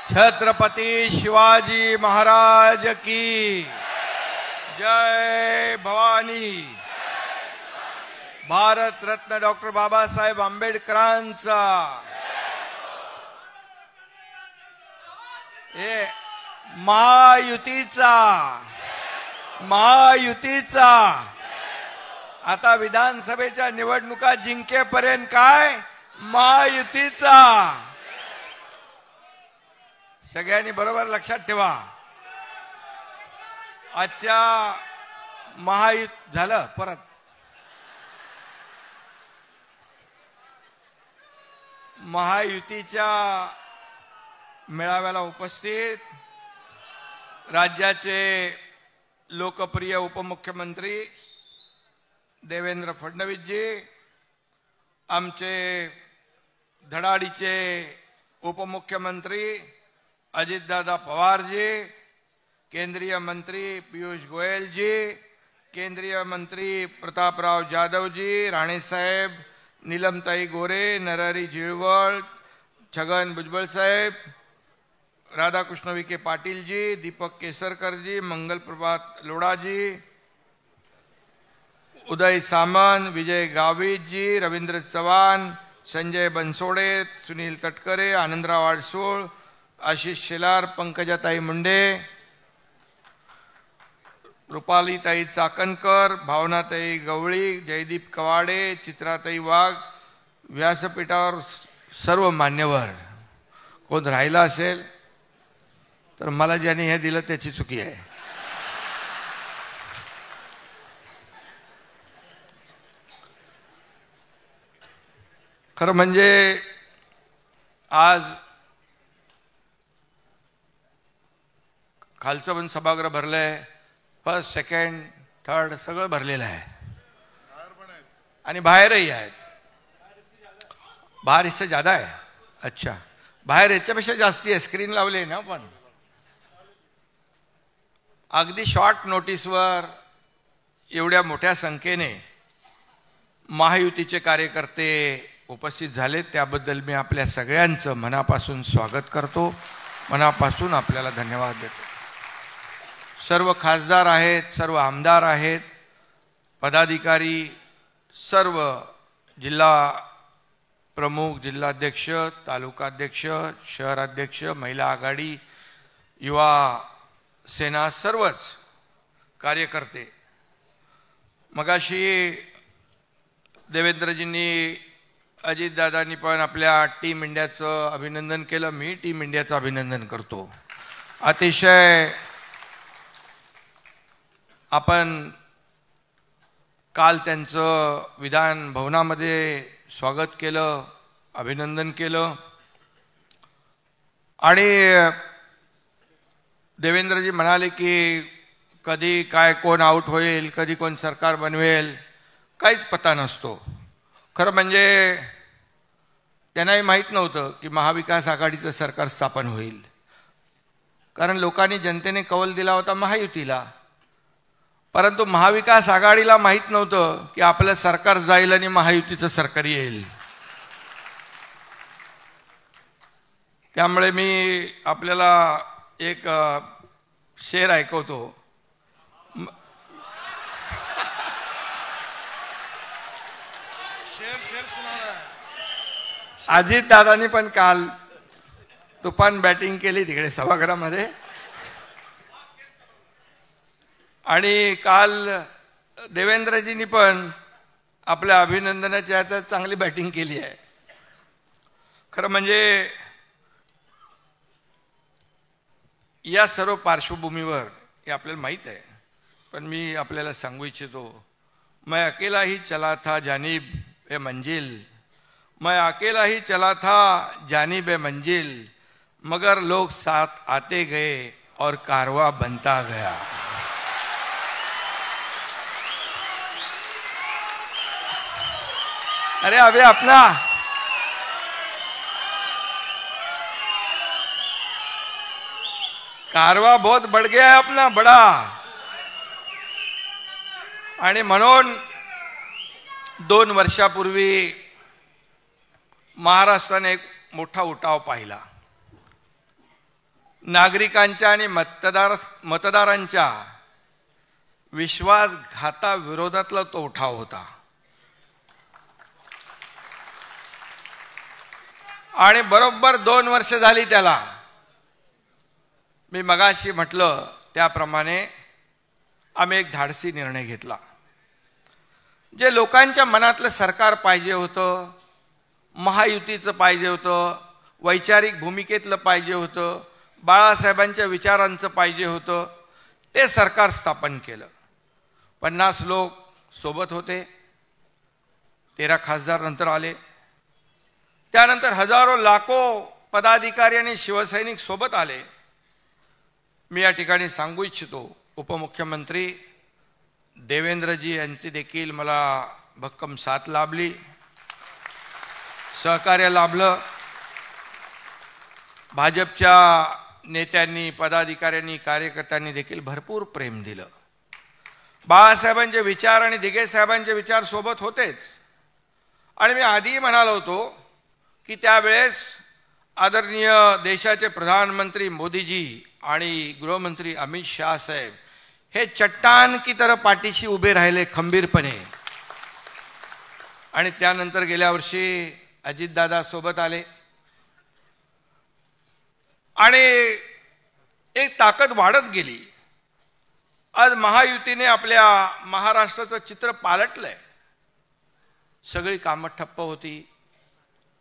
छत्रपति शिवाजी महाराज की जय भवानी। भारत रत्न डॉक्टर बाबासाहेब आंबेडकरांचा महायुतीचा आता विधानसभेच्या निवडणुका जिंकेपर्यंत काय महायुतीचा। सगळ्यांनी बरोबर लक्षात ठेवा। आजच्या महायुती झालं परत महायुतीच्या मेळाव्याला उपस्थित राज्याचे लोकप्रिय उपमुख्यमंत्री देवेंद्र फडणवीसजी, आमचे धडाडीचे उपमुख्यमंत्री अजितदादा पवारजी, केंद्रीय मंत्री पीयूष गोयलजी, केंद्रीय मंत्री प्रतापराव जाधवजी, राणेसाहेब, नीलमताई गोरे, नरहरी झिरवळ, छगन भुजबळ साहेब, राधाकृष्ण विखे पाटीलजी, दीपक केसरकरजी, मंगल प्रभात लोढाजी, उदय सामंत, विजय गावितजी, रवींद्र चव्हाण, संजय बनसोडे, सुनील तटकरे, आनंदराव आडसूळ, आशिष शेलार, पंकजाताई मुंडे, रुपालीताई चाकणकर, भावनाताई गवळी, जयदीप कवाडे, चित्राताई वाघ, व्यासपीठावर सर्व मान्यवर। कोण राहिला असेल तर मला ज्यांनी हे दिलं त्याची चुकी आहे। खरं म्हणजे आज खालचं पण सभागृह भरलंय, फर्स्ट सेकंड थर्ड सगळं भरलेलं आहे आणि बाहेरही आहेत। बाहर इससे ज्यादा है। अच्छा, बाहेर याच्यापेक्षा जास्ती आहे, स्क्रीन लावली ना। पण अगदी शॉर्ट नोटीसवर एवढ्या मोठ्या संख्येने महायुतीचे कार्यकर्ते उपस्थित झाले त्याबद्दल मी आपल्या सगळ्यांचं मनापासून स्वागत करतो, मनापासून आपल्याला धन्यवाद देतो। सर्व खासदार आहेत, सर्व आमदार आहेत, पदाधिकारी, सर्व जिल्हा प्रमुख, जिल्हाध्यक्ष, तालुकाध्यक्ष, शहराध्यक्ष, महिला आघाडी, युवा सेना, सर्वच कार्यकर्ते। मगाशी देवेंद्रजींनी अजितदादांनी पण आपल्या टीम इंडियाचं अभिनंदन केलं, मी टीम इंडियाचं अभिनंदन करतो। अतिशय आपण काल त्यांचं विधान भवनामध्ये स्वागत केलं, अभिनंदन केलं आणि देवेंद्रजी म्हणाले की कधी काय कोण आउट होईल, कधी कोण सरकार बनवेल, काहीच पता नसतो। खरं म्हणजे त्यांनाही माहीत नव्हतं की महाविकास आघाडीचं सरकार स्थापन होईल, कारण लोकांनी जनतेने कौल दिला होता महायुतीला। परंतु महाविकास आघाडीला माहीत नव्हतं की आपलं सरकार जाईल आणि महायुतीचं सरकार येईल। त्यामुळे मी आपल्याला एक शेर ऐकवतो। अजित दादांनी पण काल तुफान बॅटिंग केली तिकडे सभागृहामध्ये आणि काल देवेंद्रजींनी पण आपल्या अभिनंदनाच्या हातात चांगली बॅटिंग केली आहे। खरं म्हणजे या सर्व पार्श्वभूमीवर हे आपल्याला माहीत आहे, पण मी आपल्याला सांगू इच्छितो, मैं अकेला ही चला था जानिब ए मंजिल, मैं अकेला ही चला था जानिब ए मंजिल, मगर लोग साथ आते गए और कारवां बनता गया। अरे अभी अपना कारवा बहुत बढ़ गया है अपना बड़ा, आणि म्हणून 2 वर्षापूर्वी महाराष्ट्राने एक मोठा उठाव पाहिला। नागरिकांच्या आणि मतदारांच्या विश्वासघाताविरोधातला तो उठाव होता. आणि बरोबर 2 वर्ष झाली त्याला. मी मगाशी म्हटलं त्याप्रमाणे आम्ही एक धाडसी निर्णय घेतला. जे लोकांच्या मनातलं सरकार पाहिजे होतं, महायुतीचं पाहिजे होतं, वैचारिक भूमिकेतलं पाहिजे होतं, बाळासाहेबांच्या विचारांचं पाहिजे होतं, ते सरकार स्थापन केलं. 50 लोक सोबत होते, 13 खासदार नंतर आले. त्यानंतर हजारो लाखो पदाधिकारी आणि शिवसैनिक सोबत आले. मी या ठिकाणी सांगू इच्छितो, उपमुख्यमंत्री देवेंद्रजी यांची देखील मला भक्कम साथ लाभली, सहकार्य लाभलं. भाजपच्या नेत्यांनी, पदाधिकाऱ्यांनी, कार्यकर्त्यांनी देखील भरपूर प्रेम दिलं. बाळासाहेबांचे विचार आणि दिघे साहेबांचे विचार सोबत होतेच. आणि मी आधी म्हणालो होतो की त्यावेळेस आदरणीय देशाचे प्रधानमंत्री मोदीजी आणि गृहमंत्री अमित शाह साहेब हे चट्टान की तरह पाठीशी उभे राहिले खंबीरपणे. आणि त्यानंतर गेल्या वर्षी अजितदादा सोबत आले आणि एक ताकद वाढत गेली. आज महायुतीने आपल्या महाराष्ट्राचं चित्र पालटलंय. सगळी कामं ठप्प होती.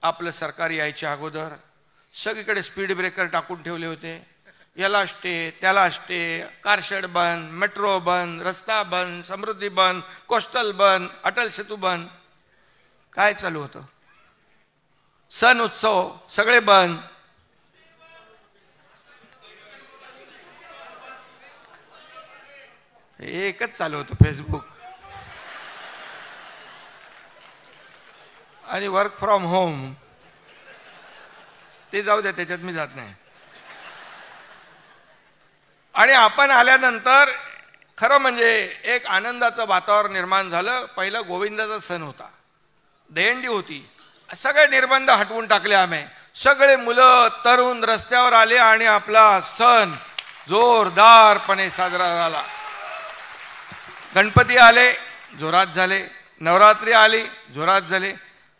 आपलं सरकार यायच्या अगोदर सगळीकडे स्पीड ब्रेकर टाकून ठेवले होते. याला स्टे, त्याला स्टे, कारशेड बंद, मेट्रो बंद, रस्ता बंद, समृद्धी बंद, कोस्टल बंद, अटल सेतू बंद. काय चालू होतं? सण उत्सव सगळे बंद. एकच चालू होतं, फेसबुक आणि वर्क फ्रॉम होम. ते जाऊ द्या, त्याच्यात मी जात नाही. आणि आपण आल्यानंतर खरं म्हणजे एक आनंदाचं वातावरण निर्माण झालं. पहिला गोविंदाचा सण होता, दहीहंडी होती. सगळे निर्बंध हटवून टाकले आम्ही. सगळे मुलं तरुण रस्त्यावर आले आणि आपला सण जोरदारपणे साजरा झाला. गणपती आले, जोरात झाले. नवरात्री आली, जोरात झाले.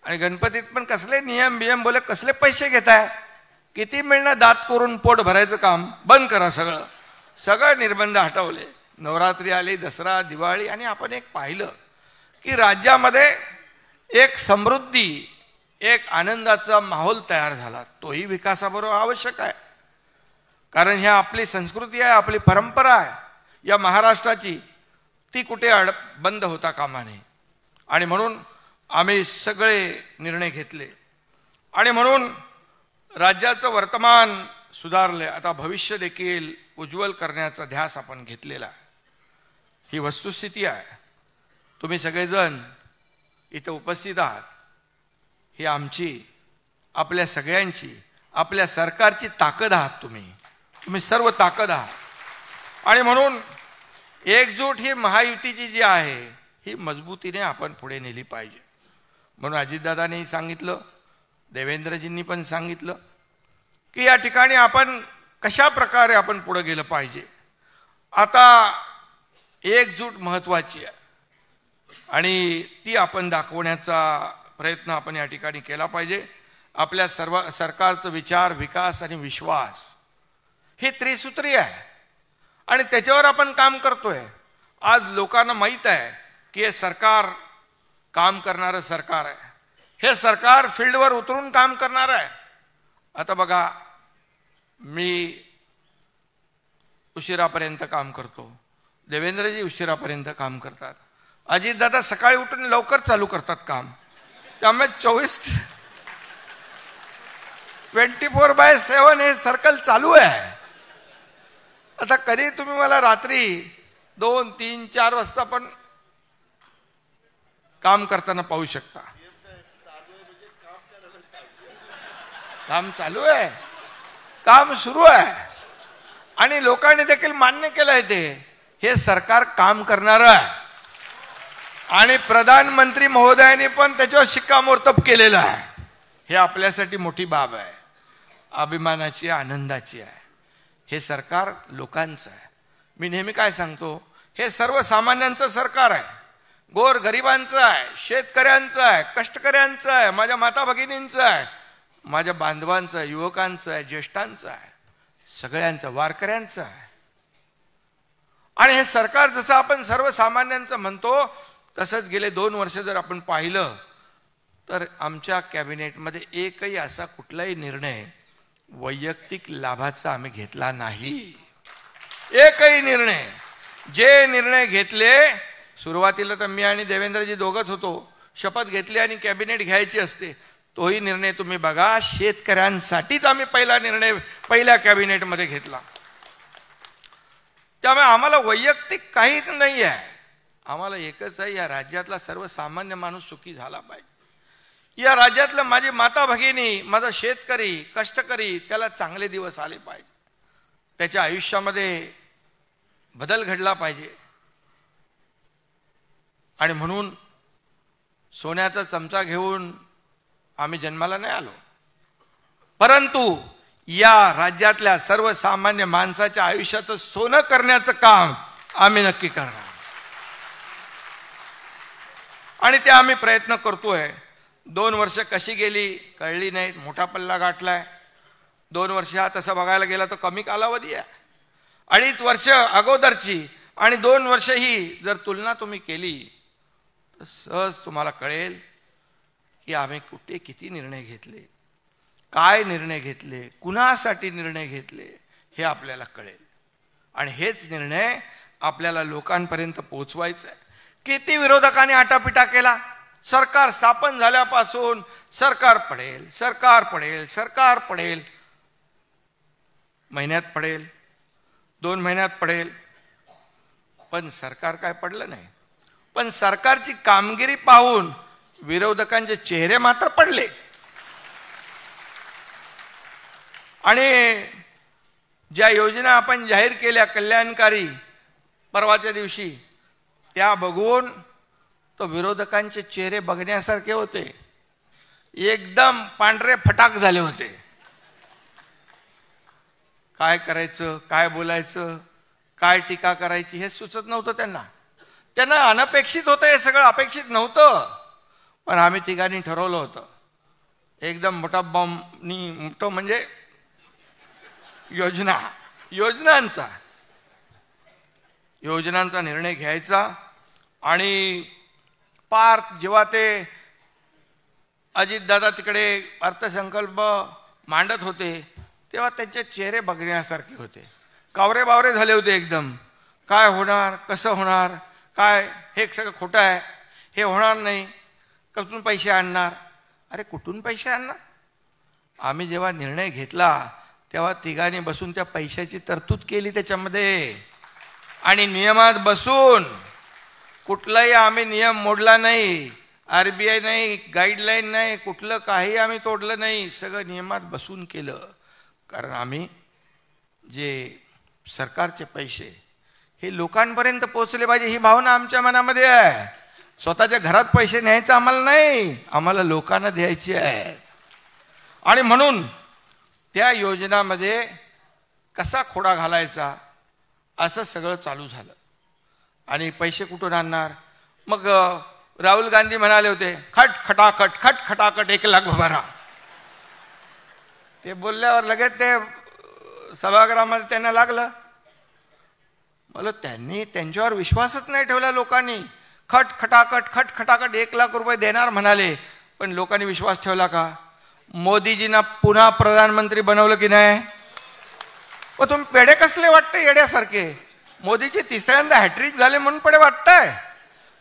आणि गणपतीत पण कसले नियम बियम, बोले कसले पैसे घेताय, किती मिळणं, दात करून पोट भरायचं काम बंद करा. सगळं निर्बंध हटवले. नवरात्री आली, दसरा, दिवाळी. आणि आपण एक पाहिलं की राज्यामध्ये एक समृद्धी, एक आनंदाचा माहोल तयार झाला. तोही विकासाबरोबर आवश्यक आहे, कारण ह्या आपली संस्कृती आहे, आपली परंपरा आहे या महाराष्ट्राची. ती कुठे बंद होता कामा नये. आणि म्हणून आम्ही सगळे निर्णय घेतले. आणि म्हणून राज्याचं वर्तमान सुधारले. आता भविष्य देखील उज्ज्वल करण्याचा ध्यास आपण घेतलेला आहे. ही वस्तुस्थिती आहे. तुम्ही सगळेजण इथे उपस्थित आहात. ही आमची, आपल्या सगळ्यांची, आपल्या सरकारची ताकद आहात. तुम्ही सर्व ताकद आहात. आणि म्हणून एकजूट ही महायुतीची जी आहे ही मजबूतीने आपण पुढे नेली पाहिजे. म्हणून अजितदादांनीही सांगितलं, देवेंद्रजींनी पण सांगितलं की या ठिकाणी आपण कशा प्रकारे आपण पुढे गेलं पाहिजे. आता एकजूट महत्वाची आहे आणि ती आपण दाखवण्याचा प्रयत्न आपण या ठिकाणी केला पाहिजे. आपल्या सर्व सरकारचं विचार, विकास आणि विश्वास हे त्रिसूत्री आहे आणि त्याच्यावर आपण काम करतोय. आज लोकांना माहीत आहे की हे सरकार काम करणारं सरकार आहे. हे सरकार फील्डवर उतरून काम करणार आहे. आता बघा, मी उशिरापर्यंत काम करतो, देवेंद्रजी उशिरापर्यंत काम करतात, अजितदादा सकाळी उठून लवकर चालू करतात काम. त्यामुळे 24/7 हे सर्कल चालू आहे. आता कधी तुम्ही मला रात्री 2, 3, 4 वाजता पण काम करताना पाहू शकता. काम चालू आहे, काम सुरू आहे आणि लोकांनी देखील मान्य केलंय ते हे सरकार काम करणार आहे. आणि प्रधानमंत्री महोदयांनी पण त्याच्यावर शिक्कामोर्तब केलेलं आहे. हे आपल्यासाठी मोठी बाब आहे, अभिमानाची, आनंदाची आहे. हे सरकार लोकांचं आहे. मी नेहमी काय सांगतो, हे सर्वसामान्यांचं सरकार आहे, गोर गरिबांचं आहे, शेतकऱ्यांचं आहे, कष्टकऱ्यांचं आहे, माझ्या माता भगिनींचं आहे, माझ्या बांधवांचं आहे, युवकांचं आहे, ज्येष्ठांचं आहे, सगळ्यांचं, वारकऱ्यांचं आहे. आणि हे सरकार जसं आपण सर्वसामान्यांचं म्हणतो तसंच गेले 2 वर्ष जर आपण पाहिलं तर आमच्या कॅबिनेटमध्ये एकही असा कुठलाही निर्णय वैयक्तिक लाभाचा आम्ही घेतला नाही. एकही निर्णय. जे निर्णय घेतले, सुरुवातीला तर मी आणि देवेंद्रजी दोघंच होतो, शपथ घेतली आणि कॅबिनेट घ्यायची असते, तोही निर्णय तुम्ही बघा, शेतकऱ्यांसाठीच आम्ही पहिला निर्णय पहिल्या कॅबिनेटमध्ये घेतला. त्यामुळे आम्हाला वैयक्तिक काहीच नाही आहे. आम्हाला एकच आहे, या राज्यातला सर्वसामान्य माणूस सुखी झाला पाहिजे. या राज्यातलं माझी माता भगिनी, माझा शेतकरी, कष्टकरी, त्याला चांगले दिवस आले पाहिजे, त्याच्या आयुष्यामध्ये बदल घडला पाहिजे. आणि म्हणून सोन्याचा चमचा घेऊन आम्ही जन्माला नाही आलो, परंतु या राज्यातल्या सर्वसामान्य माणसाच्या आयुष्याचं सोनं करण्याचं काम आम्ही नक्की करणार. आणि ते आम्ही प्रयत्न करतोय. 2 वर्ष कशी गेली कळली नाहीत, मोठा पल्ला गाठलाय. 2 वर्ष हा तसं बघायला गेला तर कमी कालावधी आहे. 2.5 वर्ष अगोदरची आणि 2 वर्ष ही जर तुलना तुम्ही केली तर सहज तुम्हाला कळेल की आम्ही कुठे किती निर्णय घेतले, काय निर्णय घेतले, कुणासाठी निर्णय घेतले, हे आपल्याला कळेल. आणि हेच निर्णय आपल्याला लोकांपर्यंत पोहोचवायचं आहे. किती विरोधकांनी आटापिटा केला, सरकार स्थापन झाल्यापासून सरकार पडेल, सरकार पडेल, सरकार पडेल. महिन्यात पडेल, 2 महिन्यात पडेल, पण सरकार काय पडलं नाही. पण सरकारची कामगिरी पाहून विरोधकांचे चेहरे मात्र पडले. आणि ज्या योजना आपण जाहीर केल्या कल्याणकारी परवाच्या दिवशी, त्या बघून तो विरोधकांचे चेहरे बघण्यासारखे होते, एकदम पांढरे फटाक झाले होते. काय करायचं, काय बोलायचं, काय टीका करायची हे सुचत नव्हतं त्यांना. त्यांना अनपेक्षित होतं, हे सगळं अपेक्षित नव्हतं. पण आम्ही तिघांनी ठरवलं होतं, एकदम मोठा बॉम्बनी, मोठं म्हणजे योजनांचा निर्णय घ्यायचा. आणि पार जेव्हा ते अजितदादा तिकडे अर्थसंकल्प मांडत होते तेव्हा त्यांचे चेहरे बघण्यासारखे होते, कावरे बावरे झाले होते एकदम. काय होणार, कसं होणार, काय हे सगळं खोटं आहे, हे होणार नाही, कुठून पैसे आणणार. अरे कुठून पैसे आणणार? आम्ही जेव्हा निर्णय घेतला तेव्हा तिघांनी बसून त्या पैशाची तरतूद केली त्याच्यामध्ये. आणि नियमात बसून, कुठलाही आम्ही नियम मोडला नाही, RBI नाही, गाईडलाईन नाही, कुठलं काही आम्ही तोडलं नाही, सगळं नियमात बसून केलं. कारण आम्ही जे सरकारचे पैसे हे लोकांपर्यंत पोहोचले पाहिजे ही भावना आमच्या मनामध्ये आहे. स्वतःच्या घरात पैसे न्यायचं आम्हाला नाही, आम्हाला लोकांना द्यायचे आहे. आणि म्हणून त्या योजनामध्ये कसा खोडा घालायचा असं सगळं चालू झालं. आणि पैसे कुठून आणणार? मग राहुल गांधी म्हणाले होते, खटखटाकट खटखटाकट 1 लाख भरा. ते बोलल्यावर लगेच ते सभागृहामध्ये त्यांना लागलं. मला त्यांनी त्यांच्यावर विश्वासच नाही ठेवला लोकांनी. खटखटाकट खटखटाकट 1 लाख रुपये देणार म्हणाले, पण लोकांनी विश्वास ठेवला का? मोदीजींना पुन्हा प्रधानमंत्री बनवलं की नाही? व तुम्ही पेढे कसले वाटते येड्यासारखे? मोदीजी 3ऱ्यांदा हॅट्रिक झाले म्हणून पेढे वाटताय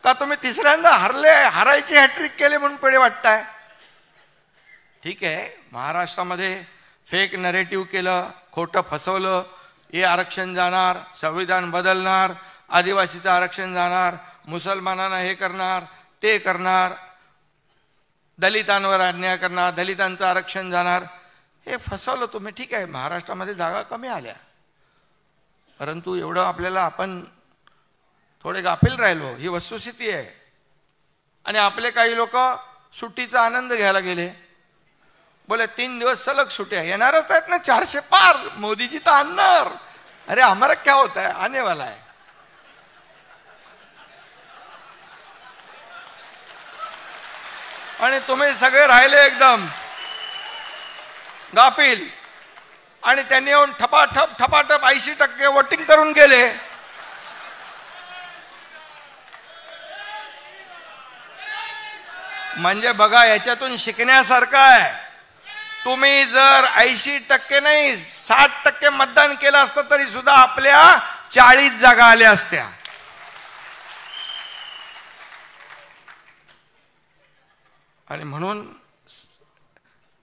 का? तुम्ही 3ऱ्यांदा हारायची हॅट्रिक केले म्हणून पेढे वाटताय? ठीक आहे, महाराष्ट्रामध्ये फेक नरेटिव्ह केलं, खोटं फसवलं, हे आरक्षण जाणार, संविधान बदलणार, आदिवासीचं आरक्षण जाणार, मुसलमानांना हे करणार, ते करणार, दलितांवर अन्याय करणार, दलितांचं आरक्षण जाणार, हे फसवलं तुम्ही. ठीक आहे, महाराष्ट्रामध्ये जागा कमी आल्या, परंतु एवढं आपल्याला आपण थोडे गाफील राहिलो, ही वस्तुस्थिती आहे. आणि आपले काही लोक सुट्टीचा आनंद घ्यायला गेले. बोले 3 दिवस सलग सुट्या येणारच आहेत ना, 400 पार, मोदीजी तर आणणार. अरे हमारा क्या होता है, आने वाला है. आणि तुम्ही सगळे राहिले एकदम गाफील. आणि त्यांनी येऊन ठपाठप 80% वोटिंग करून गेले. म्हणजे बघा, याच्यातून शिकण्यासारखं आहे. तुम्ही जर 80% नाही 60% मतदान केलं असतं तरी सुद्धा आपल्या 40 जागा आल्या असत्या. आणि म्हणून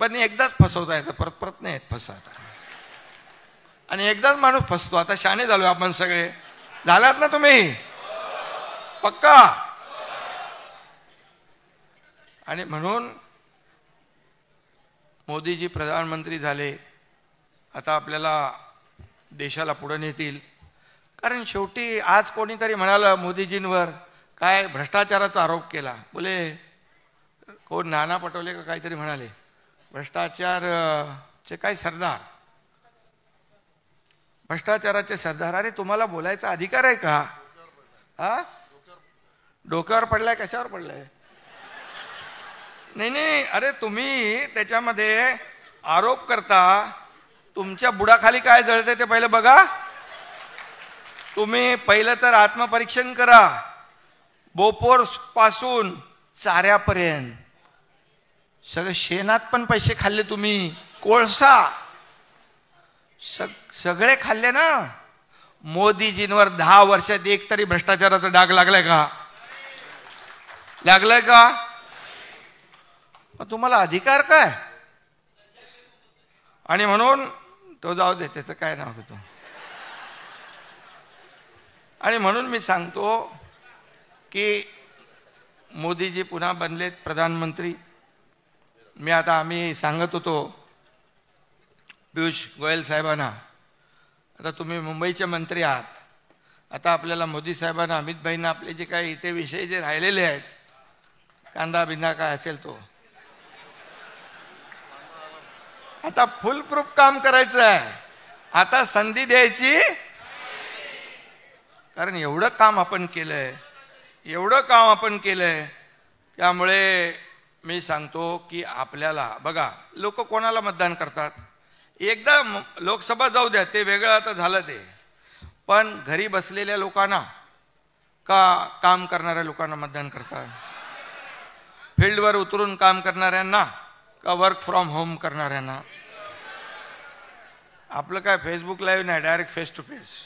पण एकदाच फसवता येतं, परत परत नाही येत फसवता. आणि एकदाच माणूस फसतो. आता शाणे झालो आपण सगळे. झालात ना तुम्ही पक्का. आणि म्हणून मोदीजी प्रधानमंत्री झाले. आता आपल्याला देशाला पुढे नेतील. कारण शेवटी आज कोणीतरी म्हणालं मोदीजींवर काय भ्रष्टाचाराचा आरोप केला. बोले कोण नाना पटोले का काहीतरी म्हणाले भ्रष्टाचारचे काय सरदार, भ्रष्टाचाराचे सरदार. अरे तुम्हाला बोलायचा अधिकार आहे का? हा, डोक्यावर पडलाय कशावर पडलाय? नाही, अरे तुम्ही त्याच्यामध्ये आरोप करता. तुमच्या बुडाखाली काय जळते ते पहिलं बघा. तुम्ही पहिलं तर आत्मपरीक्षण करा. बोपोर पासून चाऱ्यापर्यंत सगळे शेणात पण पैसे खाल्ले तुम्ही, कोळसा सगळे खाल्ले ना. मोदीजींवर 10 वर्षात एक तरी भ्रष्टाचाराचा डाग लागलाय का? लागलाय का? तुम्हाला अधिकार काय? आणि म्हणून तो जाऊ दे, त्याचं काय नाव घेतो. आणि म्हणून मी सांगतो की मोदीजी पुन्हा बनलेत प्रधानमंत्री. आम्ही सांगत होतो पियुष गोयल साहेबांना, आता तुम्ही मुंबईचे मंत्री आहात. आता आपल्याला मोदी साहेबांना, अमित भाईंना आपले जे काही इथे विषय जे राहिलेले आहेत, कांदा बिंदा काय असेल तो, आता फुल प्रूफ काम करायचं आहे. आता संधी द्यायची. कारण एवढं काम आपण केलंय, त्यामुळे मी सांगतो की आपल्याला बघा, लोक कोणाला मतदान करतात. एकदा लोकसभा जाऊ द्या, ते वेगळं आता झालं ते. पण घरी बसलेल्या लोकांना का काम करणाऱ्या लोकांना मतदान करतात? फील्डवर उतरून काम करणाऱ्यांना का वर्क फ्रॉम होम करणाऱ्यांना? आपलं काय फेसबुक लाईव्ह नाही, डायरेक्ट फेस टू फेस.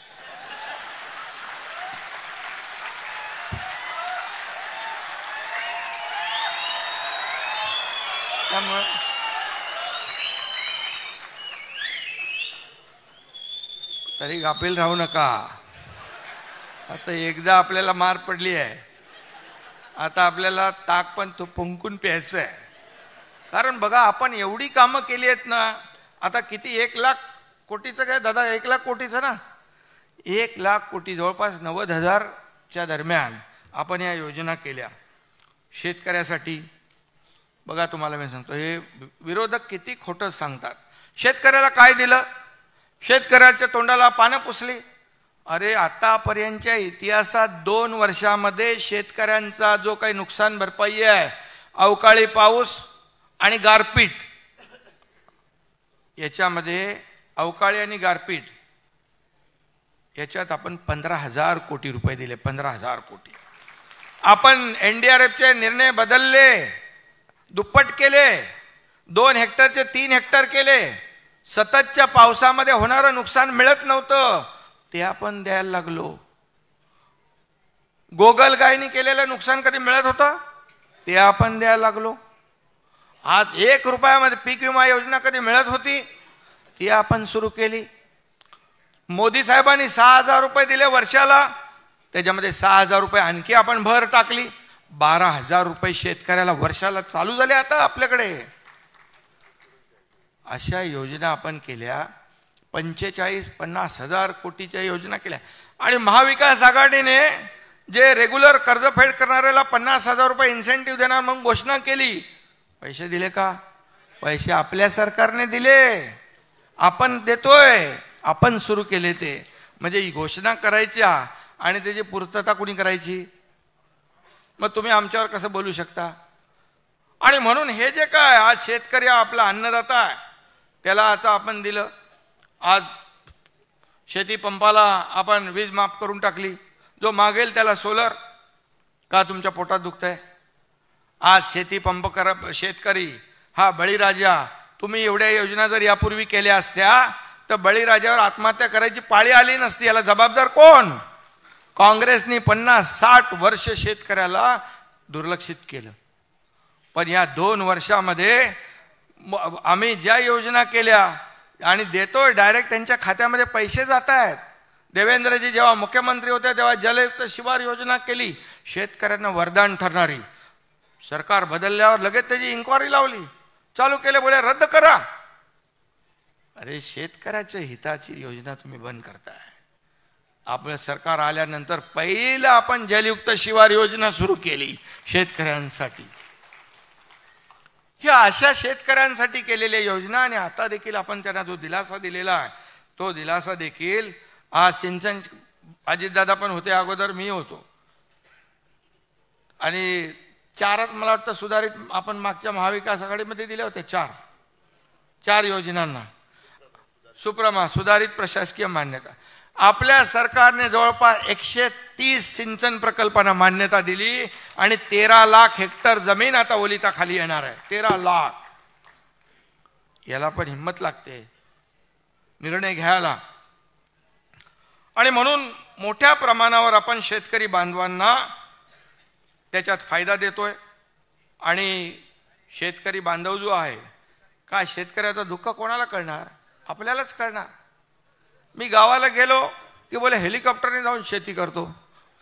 त्यामुळे तरी गाफील राहू नका. आता एकदा आपल्याला मार पडली आहे, आता आपल्याला ताक पण तो फुंकून प्यायचं आहे. कारण बघा, आपण एवढी कामं केली आहेत ना. आता किती 1 लाख कोटीचं काय दादा? 1 लाख कोटीचं ना. 1 लाख कोटी, जवळपास 90,000च्या दरम्यान आपण या योजना केल्या शेतकऱ्यासाठी. बघा, तुम्हाला मी सांगतो, हे विरोधक किती खोटं सांगतात. शेतकऱ्याला काय दिलं? शेतकऱ्याच्या तोंडाला पानं पुसली. अरे आतापर्यंतच्या इतिहासात 2 वर्षामध्ये शेतकऱ्यांचा जो काही नुकसान भरपाई आहे, अवकाळी पाऊस आणि गारपीट, याच्यामध्ये अवकाळी आणि गारपीट याच्यात आपण 15,000 कोटी रुपये दिले. 15,000 कोटी. आपण NDRFचे निर्णय बदलले, दुप्पट केले. 2 हेक्टरचे 3 हेक्टर केले. सततच्या पावसामध्ये होणारं नुकसान मिळत नव्हतं, ते आपण द्यायला लागलो. गोगलगायनी केलेलं नुकसान कधी मिळत होतं? ते आपण द्यायला लागलो. आज 1 रुपयामध्ये पीक विमा योजना कधी मिळत होती? ती आपण सुरू केली. मोदी साहेबांनी 6,000 रुपये दिले वर्षाला, त्याच्यामध्ये 6,000 रुपये आणखी आपण भर टाकली. 12,000 रुपये शेतकऱ्याला वर्षाला चालू झाले आता आपल्याकडे. अशा योजना आपण केल्या. 45-50,000 कोटीच्या योजना केल्या. आणि महाविकास आघाडीने जे रेग्युलर कर्जफेड करणाऱ्याला 50,000 रुपये इन्सेंटिव्ह देणार म्हणून घोषणा केली. पैसे दिले का? पैसे आपल्या सरकारने दिले, आपण देतोय, आपण सुरू केले ते. म्हणजे ही घोषणा करायच्या आणि त्याची पूर्तता कोणी करायची? मग तुम्ही आमच्यावर कसं बोलू शकता? आणि म्हणून हे जे काय आज शेतकरी आपला अन्नदाता आहे, त्याला आता आपण दिलं. आज शेती पंपाला आपण वीज माफ करून टाकली, जो मागेल त्याला सोलर. का तुमच्या पोटात दुखतंय? आज शेती पंप करा शेतकरी हा बळीराजा. तुम्ही एवढ्या योजना जर यापूर्वी केल्या असत्या तर बळीराजावर आत्महत्या करायची पाळी आली नसती. याला जबाबदार कोण? काँग्रेसनी 50-60 वर्ष शेतकऱ्याला दुर्लक्षित केलं. पण या 2 वर्षामध्ये आम्ही ज्या योजना केल्या आणि देतोय, डायरेक्ट त्यांच्या खात्यामध्ये पैसे जात आहेत. देवेंद्रजी जेव्हा मुख्यमंत्री होते तेव्हा जलयुक्त शिवार योजना केली, शेतकऱ्यांना वरदान ठरणारी. सरकार बदलल्यावर लगेच त्याची इन्क्वायरी लावली, चालू केले, बोले रद्द करा. अरे शेतकऱ्याच्या हिताची योजना तुम्ही बंद करताय. आपलं सरकार आल्यानंतर पहिलं आपण जलयुक्त शिवार योजना सुरू केली शेतकऱ्यांसाठी. ह्या अशा शेतकऱ्यांसाठी केलेल्या योजना, आणि आता देखील आपण त्यांना जो दिलासा दिलेला आहे तो दिलासा देखील आज सिंचन. अजितदादा पण होते अगोदर, मी होतो, आणि 4च मला वाटतं सुधारित आपण मागच्या महाविकास आघाडीमध्ये दिल्या होत्या. 4 योजनांना सुप्रमा सुधारित प्रशासकीय मान्यता. आपल्या सरकारने जवळपास 130 सिंचन प्रकल्पांना मान्यता दिली आणि 13 लाख हेक्टर जमीन आता ओलिताखाली येणार आहे. 13 लाख. याला पण हिंमत लागते निर्णय घ्यायला. आणि म्हणून मोठ्या प्रमाणावर आपण शेतकरी बांधवांना त्याच्यात फायदा देतोय. आणि शेतकरी बांधव जो आहे, का शेतकऱ्याचं दुःख कोणाला कळणार? आपल्यालाच कळणार. मी गावाला गेलो की बोले हेलिकॉप्टरने जाऊन शेती करतो.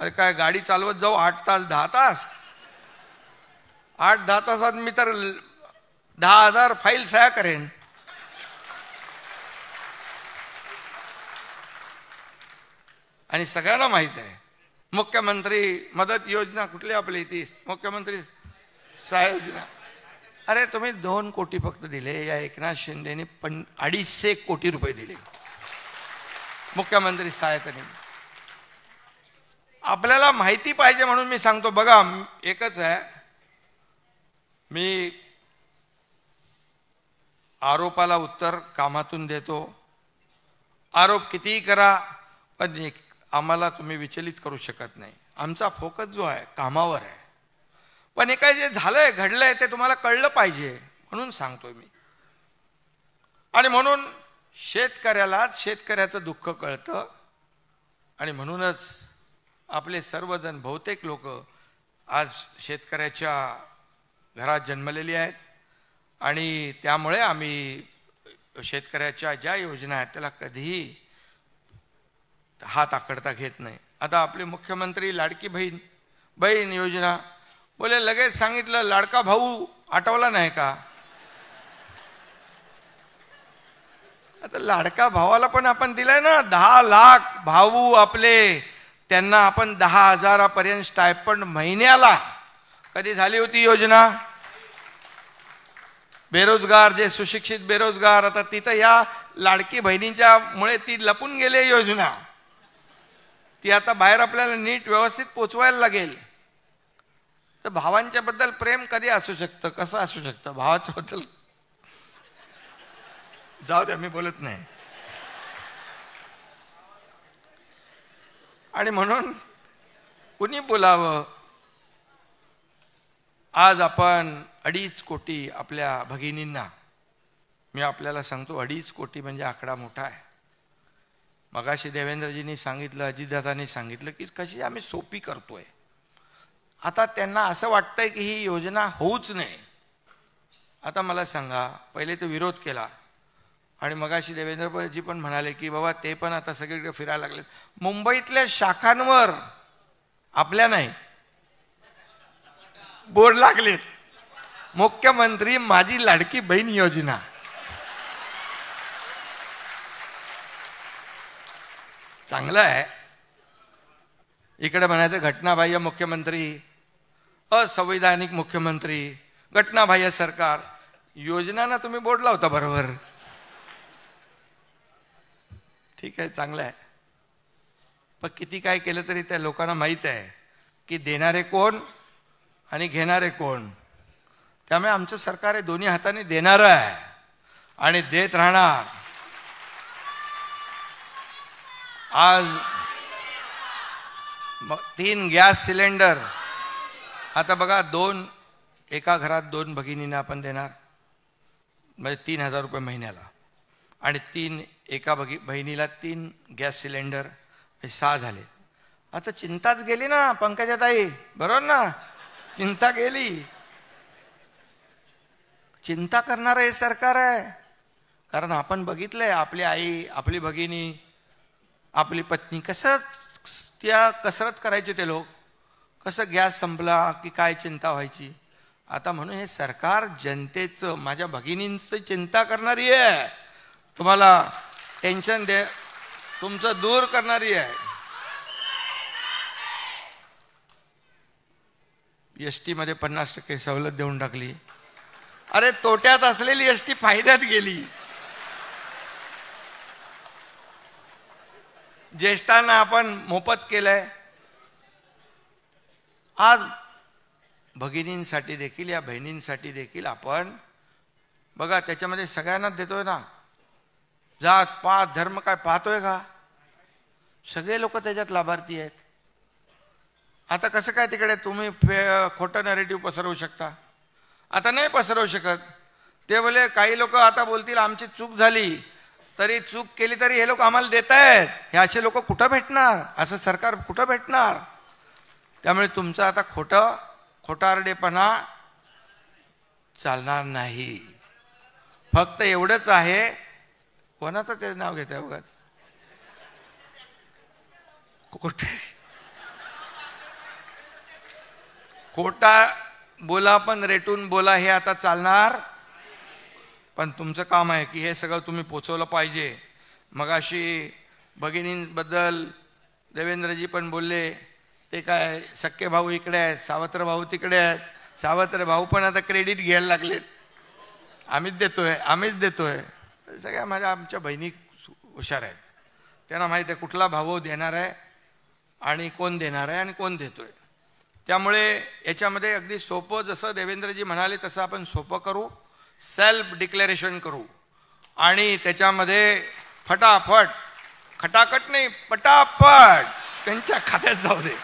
अरे काय गाडी चालवत जाऊ 8 तास 10 तास? 8-10 तासात मी तर 10,000 फाईल सह्या करेन. आणि सगळ्यांना माहित आहे मुख्यमंत्री मदत योजना कुठली आपली ती मुख्यमंत्री सहाय्य योजना. अरे तुम्ही 2 कोटी फक्त दिले. या एकनाथ शिंदेने 250 कोटी रुपये दिले मुख्यमंत्री सहाय्यतेने. आपल्याला माहिती पाहिजे म्हणून मी सांगतो. बघा एकच आहे, मी आरोपाला उत्तर कामातून देतो. आरोप कितीही करा, पण आम्हाला तुम्ही विचलित करू शकत नाही. आमचा फोकस जो आहे कामावर आहे. पण हे काय जे झालंय घडलंय ते तुम्हाला कळलं पाहिजे म्हणून सांगतोय मी. आणि म्हणून शेतकऱ्यालाच शेतकऱ्याचं दुःख कळतं. आणि म्हणूनच आपले सर्वजण बहुतेक लोक आज शेतकऱ्याच्या घरात जन्मलेली आहेत. आणि त्यामुळे आम्ही शेतकऱ्याच्या ज्या योजना आहेत त्याला कधीही हात आकडता घेत नाही. आता आपले मुख्यमंत्री लाडकी बहीण योजना, बोले लगेच सांगितलं लाडका भाऊ आठवला नाही का? आता लाडका भावाला पण आपण दिलाय ना 10 लाख भाऊ आपले, त्यांना आपण 10,000 स्टायपंड महिन्याला. कधी झाली होती योजना? बेरोजगार जे सुशिक्षित बेरोजगार, आता तिथं या लाडकी बहिणीच्या मुळे ती लपून गेले योजना. ती आता बाहेर आपल्याला नीट व्यवस्थित पोचवायला लागेल. तर भावांच्या बद्दल प्रेम कधी असू शकतं, कसं असू शकतं? भावाच्या बद्दल जाऊ द्या, मी बोलत नाही. आणि म्हणून कुणी बोलावं. आज आपण 2.5 कोटी आपल्या भगिनींना, मी आपल्याला सांगतो 2.5 कोटी म्हणजे आकडा मोठा आहे. मगाशी देवेंद्रजींनी सांगितलं, अजितदादांनी सांगितलं की कशी आम्ही सोपी करतोय. आता त्यांना असं वाटतंय की ही योजना होऊच नये. आता मला सांगा, पहिले तो विरोध केला आणि मगाशी देवेंद्रजी पण म्हणाले की बाबा ते पण आता सगळीकडे फिरायला लागले. मुंबईतल्या शाखांवर आपल्या नाही बोर्ड लागलेत, मुख्यमंत्री माझी लाडकी बहीण योजना. चांगलं आहे. इकडे म्हणायचं घटनाबाह्य मुख्यमंत्री, असंवैधानिक मुख्यमंत्री, घटनाबाह्य सरकार. योजना ना तुम्ही बोर्ड लावता बरोबर. ठीक आहे, चांगलं आहे. पण किती काय केलं तरी त्या लोकांना माहीत आहे की देणारे कोण आणि घेणारे कोण. त्यामुळे आमचं सरकार हे दोन्ही हाताने देणारं आहे आणि देत राहणार. आज 3 गॅस सिलेंडर. आता बघा, एका घरात 2 भगिनींना आपण देणार म्हणजे 3,000 रुपये महिन्याला, आणि एका बहिणीला 3 गॅस सिलेंडर, हे 6 झाले. आता चिंताच गेली ना पंकजाताई, बरोबर ना? चिंता गेली. चिंता करणारं हे सरकार आहे. कारण आपण बघितलंय आपली आई, आपली भगिनी, आपली पत्नी कसं त्या कसरत करायचे ते लोक, कसं गॅस संपला की काय चिंता व्हायची. आता म्हणून हे सरकार जनतेचं, माझ्या भगिनींचं चिंता करणारी आहे. तुम्हाला टेन्शन तुमचं दूर करणारी आहे. एसटी मध्ये 50% सवलत देऊन टाकली. अरे तोट्यात असलेली एसटी फायद्यात गेली. ज्येष्ठांना आपण मोफत केलंय. आज भगिनींसाठी देखील, या बहिणींसाठी देखील आपण बघा, त्याच्यामध्ये सगळ्यांनाच देतोय ना. जात पात धर्म काय पाहतोय का? सगळे लोक त्याच्यात लाभार्थी आहेत. आता कसं काय तिकडे तुम्ही खोटं नॅरेटिव्ह पसरवू शकता? आता नाही पसरवू शकत. ते बोले, काही लोक आता बोलतील आमची चूक झाली, तरी चूक केली तरी हे लोक आम्हाला देत आहेत. हे असे लोक कुठं भेटणार? असं सरकार कुठं भेटणार? त्यामुळे तुमचं आता खोटारडेपणा चालणार नाही. फक्त एवढंच आहे, कोणाचं ते नाव घेत आहे बघा, खोटा बोला पण रेटून बोला, हे आता चालणार. पण तुमचं काम आहे की हे सगळं तुम्ही पोचवलं पाहिजे. मगाशी भगिनींबद्दल देवेंद्रजी पण बोलले, ते काय सख्खे भाऊ इकडे आहेत, सावत्र भाऊ तिकडे आहेत. सावत्र भाऊ पण आता क्रेडिट घ्यायला लागलेत, आम्हीच देतोय. सगळ्या आमच्या बहिणी हुशार आहेत. त्यांना माहीत आहे कुठला भाऊ देणार आहे आणि कोण देणार आहे आणि कोण देतोय. त्यामुळे याच्यामध्ये अगदी सोपं, जसं देवेंद्रजी म्हणाले तसं आपण सोपं करू. सेल्फ डिक्लेरेशन करू आणि त्याच्यामध्ये फटाफट, खटाखट नाही, पटापट त्यांच्या खात्यात जाऊ दे.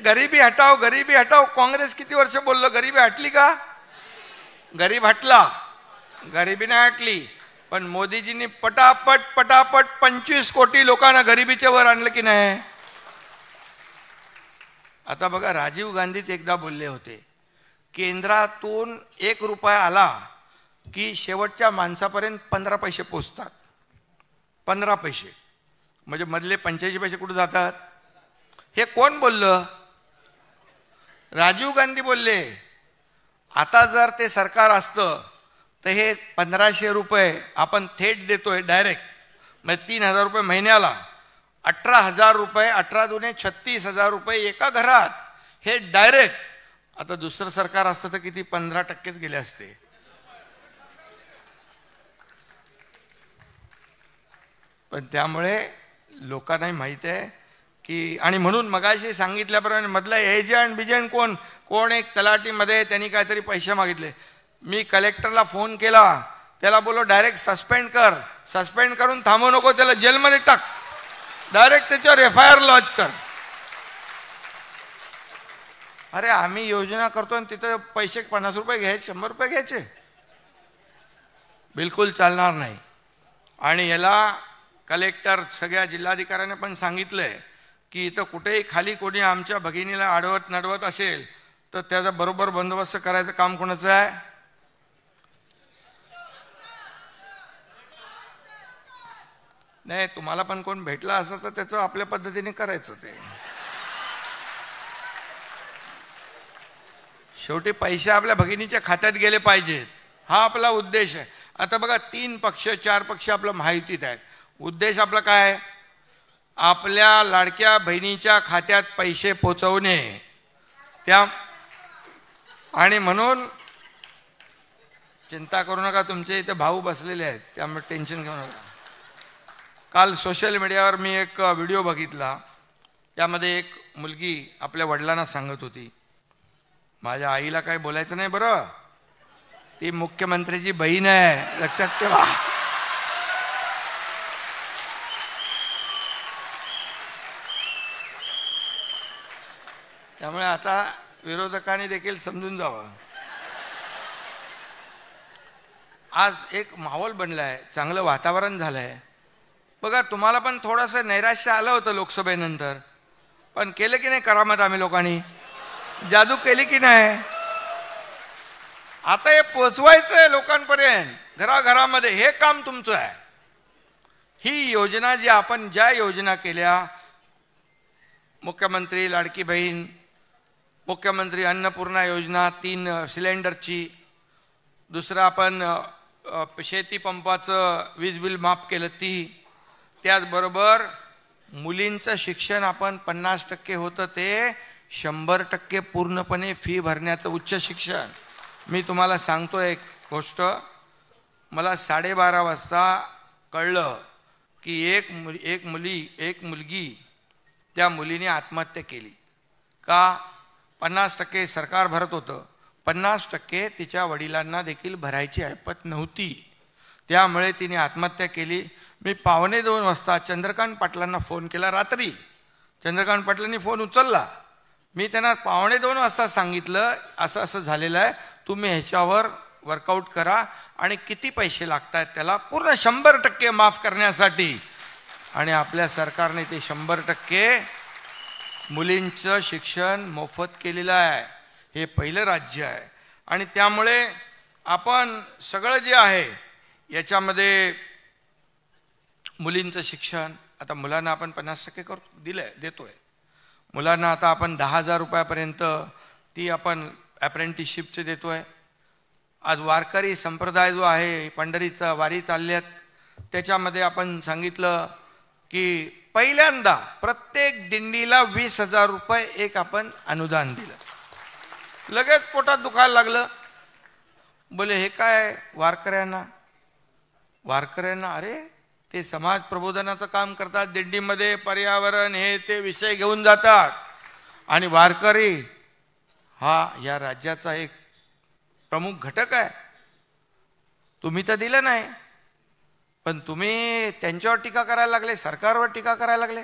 गरिबी हटाव, गरिबी हटाव. काँग्रेस किती वर्ष बोललो, गरिबी हटली का? गरीब हटला, गरिबी नाही हटली. पण मोदीजींनी पटापट 25 कोटी लोकांना गरिबीच्या वर आणलं की नाही? आता बघा, राजीव गांधीच एकदा बोलले होते, केंद्रातून 1 रुपया आला की शेवटच्या माणसापर्यंत 15 पैसे पोचतात. 15 पैसे म्हणजे मधले 85 पैसे कुठे जातात? हे कोण बोललं? राजीव गांधी बोलले. आता जर ते सरकार असतं तर हे 1500 रुपये आपण थेट देतोय डायरेक्ट, म्हणजे 3000 रुपये महिन्याला, 18,000 रुपये, 18 दुने 36,000 रुपये एका घरात, हे डायरेक्ट. आता दुसरं सरकार असतं तर किती? 15%च गेले असते. पण त्यामुळे लोकांनाही माहित आहे की, आणि म्हणून मगाशी सांगितल्याप्रमाणे मधला एजंट बिजंट कोण एक तलाठीमध्ये त्यांनी काहीतरी पैसे मागितले. मी कलेक्टरला फोन केला, त्याला बोलो डायरेक्ट सस्पेंड कर. सस्पेंड करून थांबवू नको, त्याला जेलमध्ये टाक, डायरेक्ट त्याच्यावर FIR लॉन्च कर. अरे आम्ही योजना करतो आणि तिथं पैसे 50 रुपये घ्यायचे, 100 रुपये घ्यायचे, बिलकुल चालणार नाही. आणि याला कलेक्टर, सगळ्या जिल्हाधिकाऱ्यांनी पण सांगितलंय की इथं कुठेही खाली कोणी आमच्या भगिनीला आडवत नडवत असेल तर त्याचा बरोबर बंदोबस्त करायचं काम कोणाचं आहे? नाही, तुम्हाला पण कोण भेटला असं तर त्याचं आपल्या पद्धतीने करायचं. ते शेवटी पैसे आपल्या भगिनीच्या खात्यात गेले पाहिजेत, हा आपला उद्देश आहे. आता बघा, 3 पक्ष 4 पक्ष आपल्या महायुतीत आहेत. उद्देश आपला काय? आपल्या लाडक्या बहिणीच्या खात्यात पैसे पोचवणे. आणि म्हणून चिंता करू नका, तुमचे इथे भाऊ बसलेले आहेत, त्यामुळे टेन्शन घेऊ नका. काल सोशल मीडियावर मी एक व्हिडिओ बघितला. त्यामध्ये एक मुलगी आपल्या वडिलांना सांगत होती, माझ्या आईला काही बोलायचं नाही बरं, ती मुख्यमंत्र्याची बहीण आहे, लक्षात ठेवा. त्यामुळे आता विरोधकांनी देखील समजून जावं. आज एक माहोल बनलाय, चांगलं वातावरण झालंय. बघा, तुम्हाला पण थोडंसं नैराश्य आलं होतं लोकसभेनंतर, पण केलं की नाही करामत आम्ही लोकांनी, जादू केली की नाही. आता हे पोचवायचंय लोकांपर्यंत, घराघरामध्ये, हे काम तुमचं आहे. ही योजना जी आपण ज्या योजना केल्या, मुख्यमंत्री लाडकी बहीण, मुख्यमंत्री अन्नपूर्णा योजना 3 सिलेंडरची, दुसरं आपण शेती पंपाचं वीज बिल माफ केलं ती, त्याचबरोबर मुलींचं शिक्षण आपण 50% होतं ते 100% पूर्णपणे फी भरण्याचं उच्च शिक्षण. मी तुम्हाला सांगतो एक गोष्ट, मला 12:30 वाजता कळलं की एक मुलगी, त्या मुलीने आत्महत्या केली. का? 50% सरकार भरत होतं, 50% तिच्या वडिलांना देखील भरायची ऐपत नव्हती, त्यामुळे तिने आत्महत्या केली. मी 1:45 वाजता चंद्रकांत पाटलांना फोन केला. रात्री चंद्रकांत पाटलांनी फोन उचलला. मी त्यांना 1:45 वाजता सांगितलं, असं असं झालेलं आहे, तुम्ही ह्याच्यावर वर्कआउट करा आणि किती पैसे लागत आहेत त्याला पूर्ण 100% माफ करण्यासाठी. आणि आपल्या सरकारने ते 100% मुलींचं शिक्षण मोफत केलेलं आहे. हे पहिलं राज्य आहे. आणि त्यामुळे आपण सगळं जे आहे याच्यामध्ये मुलींचं शिक्षण, आता मुलांना आपण 50% देतोय. मुलांना आता आपण 10,000 रुपयापर्यंत ती आपण अप्रेंटिसशिपचे देतोय. आज वारकरी संप्रदाय जो आहे, पंढरीचा वारी चालल्यात, त्याच्यामध्ये आपण सांगितलं की पहिल्यांदा प्रत्येक दिंडीला 20,000 रुपये एक आपण अनुदान दिलं. लगेच पोटात दुखायला लागलं. बोले हे काय वारकऱ्यांना, अरे ते समाज प्रबोधनाचं काम करतात, दिंडीमध्ये पर्यावरण हे ते विषय घेऊन जातात. आणि वारकरी हा या राज्याचा एक प्रमुख घटक आहे. तुम्ही तर दिलं नाही, पण तुम्ही त्यांच्यावर टीका करायला लागले, सरकारवर टीका करायला लागले.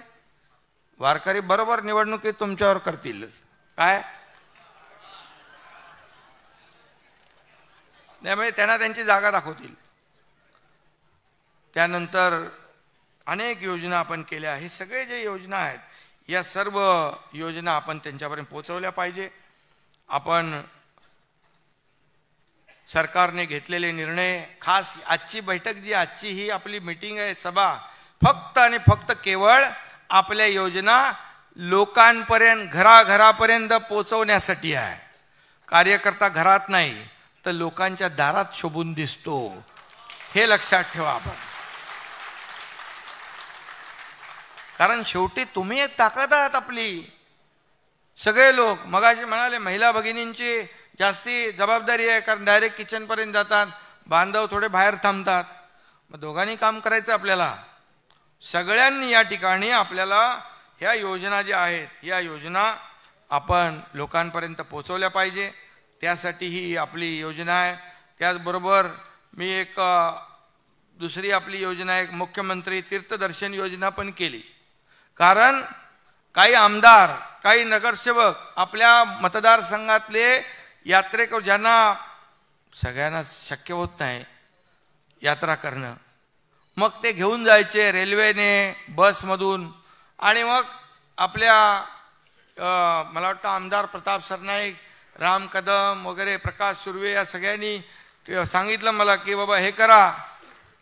वारकरी बरोबर निवडणुकीत तुमच्यावर करतील काय? त्यामुळे त्यांना त्यांची जागा दाखवतील. त्यानंतर अनेक योजना आपण केल्या. हे सगळे जे योजना आहेत, या सर्व योजना आपण त्यांच्यापर्यंत पोहोचवल्या पाहिजे. आपण सरकारने घेतलेले निर्णय, खास आजची बैठक जी, आजची ही आपली मीटिंग आहे, सभा, फक्त आणि फक्त केवळ आपल्या योजना लोकांपर्यंत, घराघरापर्यंत पोहोचवण्यासाठी आहे. कार्यकर्ता घरात नाही तर लोकांच्या दारात शोभून दिसतो, हे लक्षात ठेवा आपण. कारण शेवटी तुम्ही एक ताकद आहात आपली. सगळे लोक मगाशी म्हणाले महिला भगिनींची जास्ती जबाबदारी आहे, कारण डायरेक्ट किचनपर्यंत जातात, बांधव थोडे बाहेर थांबतात. मग दोघांनी काम करायचं आपल्याला. सगळ्यांनी या ठिकाणी आपल्याला ह्या योजना ज्या आहेत, या योजना आपण लोकांपर्यंत पोहोचवल्या पाहिजे. त्यासाठी ही आपली योजना आहे. त्याचबरोबर मी एक दुसरी आपली योजना, एक मुख्यमंत्री तीर्थदर्शन योजना पण केली. कारण काही आमदार, काही नगरसेवक आपल्या मतदारसंघातले यात्रेकरू, ज्यांना सगळ्यांना शक्य होत नाही यात्रा करणं, मग ते घेऊन जायचे रेल्वेने, बसमधून. आणि मग आपल्या मला वाटतं आमदार प्रताप सरनाईक, राम कदम वगैरे, प्रकाश सुर्वे, या सगळ्यांनी सांगितलं मला की बाबा हे करा.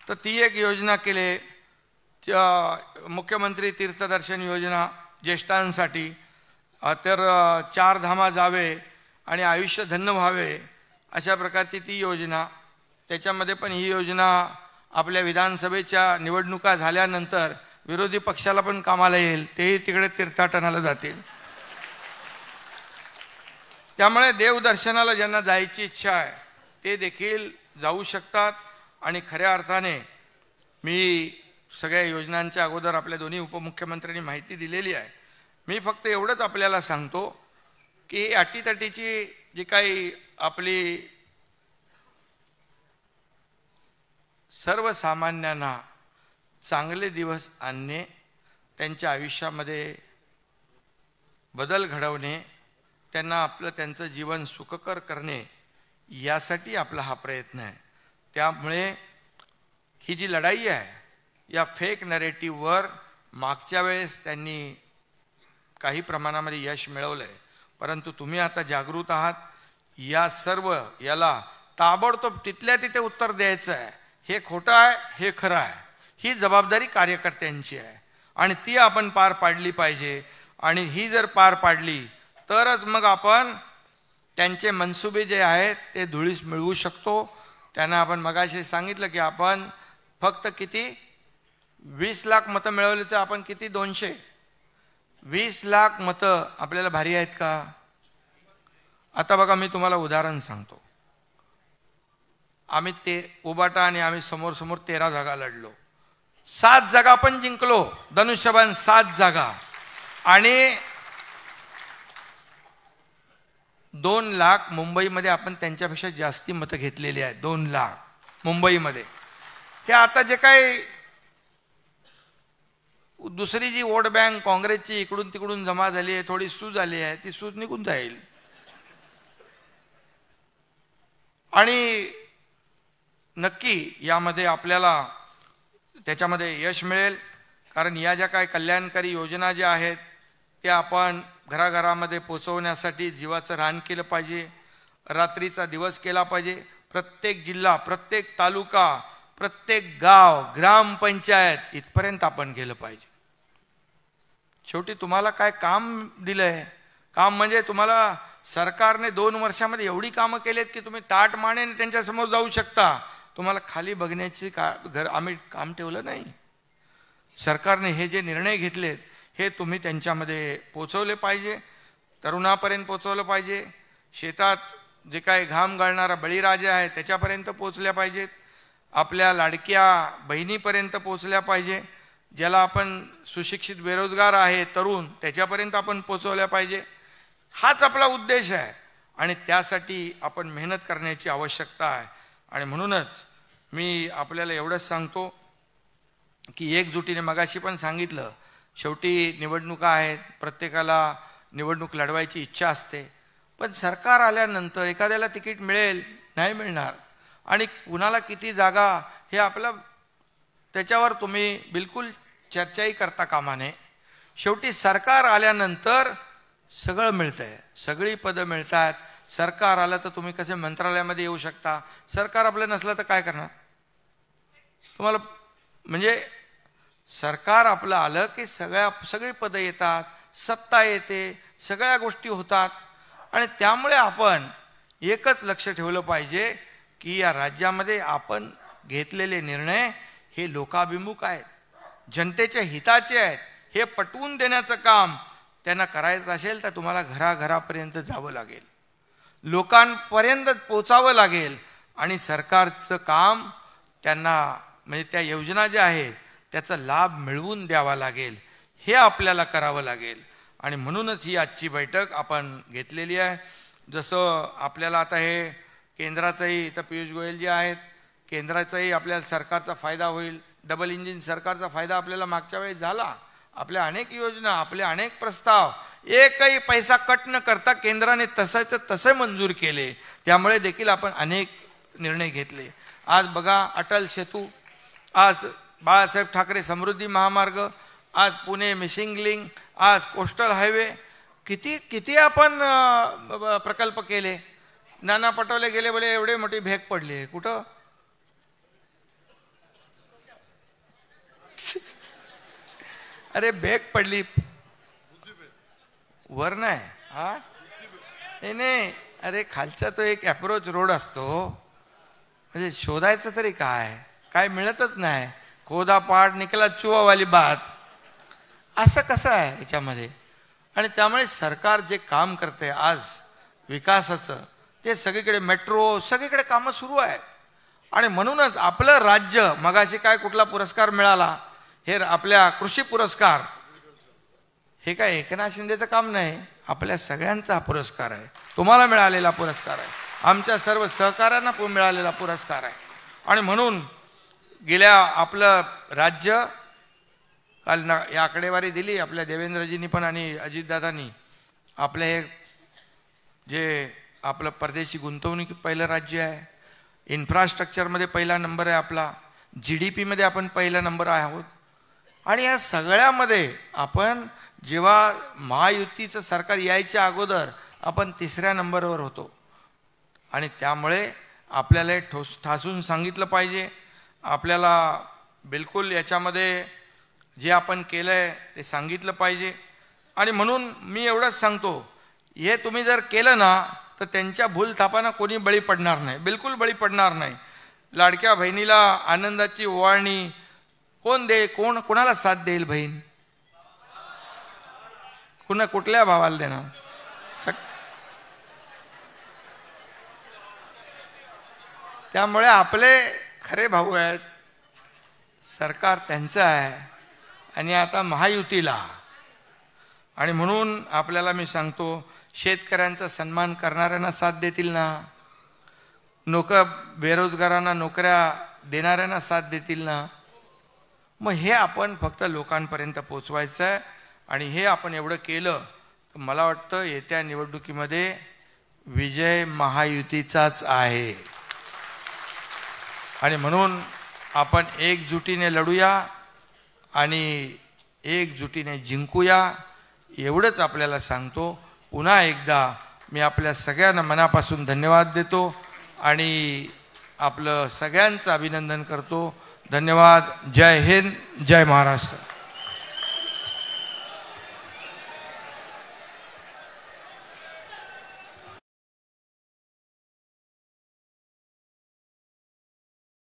तर ती एक योजना केली, मुख्यमंत्री तीर्थदर्शन योजना ज्येष्ठांसाठी. तर 4 धामा जावे आणि आयुष्य धन्य व्हावे, अशा प्रकारची ती योजना. त्याच्यामध्ये पण ही योजना आपल्या विधानसभेच्या निवडणुका झाल्यानंतर विरोधी पक्षाला पण कामाला येईल. तेही तिकडे तीर्थाटनाला जातील. त्यामुळे देवदर्शनाला ज्यांना जायची इच्छा आहे ते देखील जाऊ शकतात. आणि खऱ्या अर्थाने मी सगळ्या योजनांच्या अगोदर आपल्या दोन्ही उपमुख्यमंत्र्यांनी माहिती दिलेली आहे. मी फक्त एवढंच आपल्याला सांगतो की अटीतटीची जी काही आपली सर्वसामान्यांना चांगले दिवस आणणे, त्यांच्या आयुष्यामध्ये बदल घडवणे, त्यांना त्यांचं जीवन सुखकर करणे, यासाठी आपला हा प्रयत्न आहे. त्यामुळे ही जी लढाई आहे या फेक नरेटिव्हवर मागच्या वेळेस त्यांनी काही प्रमाणामध्ये यश मिळवलं आहे, परंतु तुम्ही आता जागृत आहात. या सर्व याला ताबडतोब तिथल्या तिथे उत्तर द्यायचं आहे. हे खोटं आहे, हे खरं आहे, ही जबाबदारी कार्यकर्त्यांची आहे आणि ती आपण पार पाडली पाहिजे. आणि ही जर पार पाडली तरच मग आपण त्यांचे मनसुबे जे आहेत ते धुळीस मिळवू शकतो. त्यांना आपण मगाशी सांगितलं की आपण फक्त किती 20 लाख मतं मिळवली तर आपण किती 220 लाख मतं आपल्याला भारी आहेत का? आता बघा मी तुम्हाला उदाहरण सांगतो. आम्ही उबाटा आणि आम्ही समोर समोर 13 जागा लढलो, 7 जागा पण जिंकलो, धनुष्यबाण 7 जागा. आणि 2 लाख मुंबईमध्ये आपण त्यांच्यापेक्षा जास्ती मतं घेतलेली आहेत. 2 लाख मुंबईमध्ये. हे आता जे काही दुसरी जी वोट बँक काँग्रेसची इकडून तिकडून जमा झाली आहे, थोडी सूज आली आहे, ती सूज निघून जाईल. आणि नक्की यामध्ये आपल्याला त्याच्यामध्ये यश मिळेल. कारण या ज्या काही कल्याणकारी योजना ज्या आहेत त्या आपण घराघरामध्ये पोचवण्यासाठी जीवाचं रान केलं पाहिजे, रात्रीचा दिवस केला पाहिजे. प्रत्येक जिल्हा, प्रत्येक तालुका, प्रत्येक गाव, ग्रामपंचायत इथपर्यंत आपण गेलं पाहिजे. शेवटी तुम्हाला काय काम दिलंय? काम म्हणजे तुम्हाला सरकारने 2 वर्षामध्ये एवढी कामं केलीत की तुम्ही ताट मानेने त्यांच्यासमोर जाऊ शकता. तुम्हाला खाली बघण्याची आम्ही काम ठेवलं नाही. सरकारने हे जे निर्णय घेतलेत हे तुम्ही त्यांच्यामध्ये पोचवले पाहिजे, तरुणापर्यंत पोचवलं पाहिजे. शेतात जे काही घाम गाळणारा बळीराजा आहे त्याच्यापर्यंत पोचल्या पाहिजेत. आपल्या लाडक्या बहिणीपर्यंत पोचल्या पाहिजे. ज्याला आपण सुशिक्षित बेरोजगार आहे तरुण त्याच्यापर्यंत आपण पोचवल्या पाहिजे. हाच आपला उद्देश आहे आणि त्यासाठी आपण मेहनत करण्याची आवश्यकता आहे. आणि म्हणूनच मी आपल्याला एवढंच सांगतो की एकजुटीने मगाशी पण सांगितलं, शेवटी निवडणुका आहेत, प्रत्येकाला निवडणूक लढवायची इच्छा असते. पण सरकार आल्यानंतर एखाद्याला तिकीट मिळेल, नाही मिळणार, आणि कुणाला किती जागा हे आपलं त्याच्यावर तुम्ही बिलकुल चर्चाही करता कामा नये. शेवटी सरकार आल्यानंतर सगळं मिळतंय, सगळी पदं मिळतात. सरकार आलं तर तुम्ही कसे मंत्रालयामध्ये येऊ शकता, सरकार आपलं नसलं तर काय करणार तुम्हाला? म्हणजे सरकार आपलं आलं की सगळी पदं येतात, सत्ता येते, सगळ्या गोष्टी होतात. आणि त्यामुळे आपण एकच लक्ष ठेवलं पाहिजे की या राज्यामध्ये आपण घेतलेले निर्णय हे लोकाभिमुख आहेत, जनतेच्या हिताचे आहेत. हे पटवून देण्याचं काम त्यांना करायचं असेल तर तुम्हाला घराघरापर्यंत जावं लागेल, लोकांपर्यंत पोचावं लागेल आणि सरकारचं काम त्यांना म्हणजे त्या योजना ज्या आहेत त्याचा लाभ मिळवून द्यावा लागेल. हे आपल्याला करावं लागेल. आणि म्हणूनच ही आजची बैठक आपण घेतलेली आहे. जसं आपल्याला आता हे केंद्राचंही इथं पियुष गोयल जे आहेत, केंद्राचाही आपल्याला सरकारचा फायदा होईल. डबल इंजिन सरकारचा फायदा आपल्याला मागच्या वेळेस झाला. आपल्या अनेक योजना, आपले अनेक प्रस्ताव एकही पैसा कट न करता केंद्राने तसंच तसे मंजूर केले. त्यामुळे देखील आपण अनेक निर्णय घेतले. आज बघा अटल सेतू, आज बाळासाहेब ठाकरे समृद्धी महामार्ग, आज पुणे मिसिंग लिंक, आज कोस्टल हायवे, किती किती आपण प्रकल्प केले. नाना पटोले गेले बोले एवढे मोठी भेग पडली, कुठं? अरे भेग पडली वर नाही, हा नाही, अरे खालचा तो एक अप्रोच रोड असतो, म्हणजे शोधायचं तरी काय मिळतच नाही. खोदा पाड निकला चुवावाली बात, असं कसं आहे याच्यामध्ये? आणि त्यामुळे सरकार जे काम करते आज विकासाचं, ते सगळीकडे मेट्रो, सगळीकडे कामं सुरू आहेत. आणि म्हणूनच आपलं राज्य, मगाशी काय कुठला पुरस्कार मिळाला, हे आपल्या कृषी पुरस्कार, हे काय एकनाथ शिंदेचं काम नाही, आपल्या सगळ्यांचा हा पुरस्कार आहे. तुम्हाला मिळालेला पुरस्कार आहे, आमच्या सर्व सहकाऱ्यांना मिळालेला पुरस्कार आहे. आणि म्हणून गेल्या आपलं राज्य, काल या आकडेवारी दिली आपल्या देवेंद्रजींनी पण आणि अजितदादांनी, आपलं हे जे आपलं परदेशी गुंतवणुकीत पहिलं राज्य आहे, इन्फ्रास्ट्रक्चरमध्ये पहिला नंबर आहे आपला, GDP मध्ये आपण पहिला नंबर आहोत. आणि या सगळ्यामध्ये आपण जेव्हा महायुतीचं सरकार यायच्या अगोदर आपण 3ऱ्या नंबरवर होतो. आणि त्यामुळे आपल्याला ठासून सांगितलं पाहिजे, आपल्याला बिलकुल याच्यामध्ये जे आपण केलं आहे ते सांगितलं पाहिजे. आणि म्हणून मी एवढंच सांगतो, हे तुम्ही जर केलं ना तर त्यांच्या भूलथापांना कोणी बळी पडणार नाही, बिलकुल बळी पडणार नाही. लाडक्या बहिणीला आनंदाची ओवाळणी कोणाला साथ देईल बहीण? कुठल्या भावाला देणार? त्यामुळे आपले खरे भाऊ आहेत, सरकार त्यांचं आहे आणि आता महायुतीला. आणि म्हणून आपल्याला मी सांगतो, शेतकऱ्यांचा सन्मान करणाऱ्यांना साथ देतील ना, बेरोजगारांना नोकऱ्या देणाऱ्यांना साथ देतील ना. मग हे आपण फक्त लोकांपर्यंत पोचवायचं आहे. आणि हे आपण एवढं केलं तर मला वाटतं येत्या निवडणुकीमध्ये विजय महायुतीचाच आहे. आणि म्हणून आपण एकजुटीने लढूया आणि एकजुटीने जिंकूया, एवढंच आपल्याला सांगतो. पुन्हा एकदा मी आपल्या सगळ्यांना मनापासून धन्यवाद देतो आणि आपलं सगळ्यांचं अभिनंदन करतो. धन्यवाद. जय हिंद, जय महाराष्ट्र.